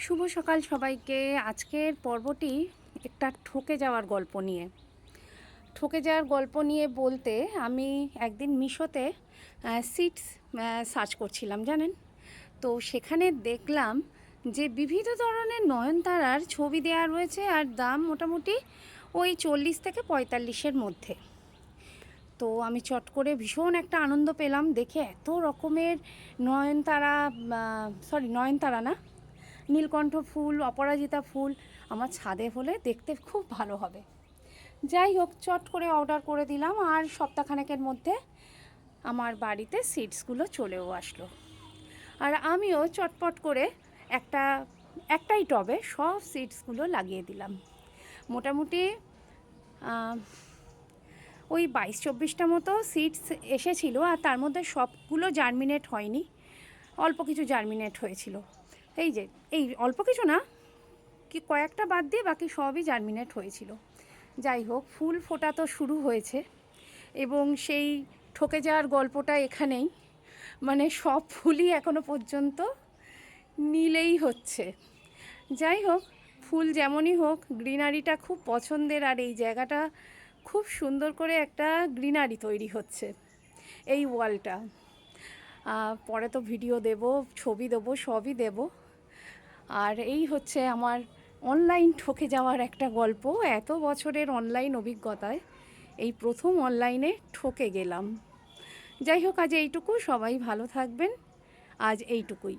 শুভ সকাল সবাইকে। আজকের পর্বটি একটা ঠকে যাওয়ার গল্প নিয়ে। ঠকে যাওয়ার গল্প নিয়ে বলতে আমি একদিন মিশোতে সিটস সার্চ করছিলাম জানেন। তো সেখানে দেখলাম যে বিভিন্ন ধরনের নয়নতারার ছবি দেওয়া রয়েছে আর দাম মোটামুটি ওই 40 থেকে 45-এর মধ্যে। তো আমি চট করে ভীষণ একটা আনন্দ পেলাম দেখে, এত রকমের নয়নতারা, নয়নতারা না, নীলকণ্ঠ ফুল, অপরাজিতা ফুল আমার ছাদে হলে দেখতে খুব ভালো হবে। যাই হোক, চট করে অর্ডার করে দিলাম আর সপ্তাহখানেকের মধ্যে আমার বাড়িতে সিডসগুলো চলেও আসলো। আর আমিও চটপট করে একটাই টবে সব সিডসগুলো লাগিয়ে দিলাম। মোটামুটি ওই 22-24টা মতো সিডস এসেছিলো, আর তার মধ্যে সবগুলো জার্মিনেট হয়নি, অল্প কিছু জার্মিনেট হয়েছিল। এই অল্প কিছু না, কি কয়েকটা বাদ দিয়ে বাকি সবই জার্মিনেট হয়েছিল। যাই হোক, ফুল ফোটা তো শুরু হয়েছে এবং সেই ঠকে যাওয়ার গল্পটা এখানেই, মানে সব ফুলই এখনো পর্যন্ত নীলেই হচ্ছে। যাই হোক, ফুল যেমনই হোক, গ্রিনারিটা খুব পছন্দের, আর এই জায়গাটা খুব সুন্দর করে একটা গ্রিনারি তৈরি হচ্ছে এই ওয়ালটা। পরে তো ভিডিও দেব, ছবি দেবো, সবই দেব। আর এই হচ্ছে আমার অনলাইন ঠকে যাওয়ার একটা গল্প। এত বছরের অনলাইন অভিজ্ঞতায় এই প্রথম অনলাইনে ঠকে গেলাম। যাই হোক, আজ এইটুকু। সবাই ভালো থাকবেন। আজ এইটুকুই।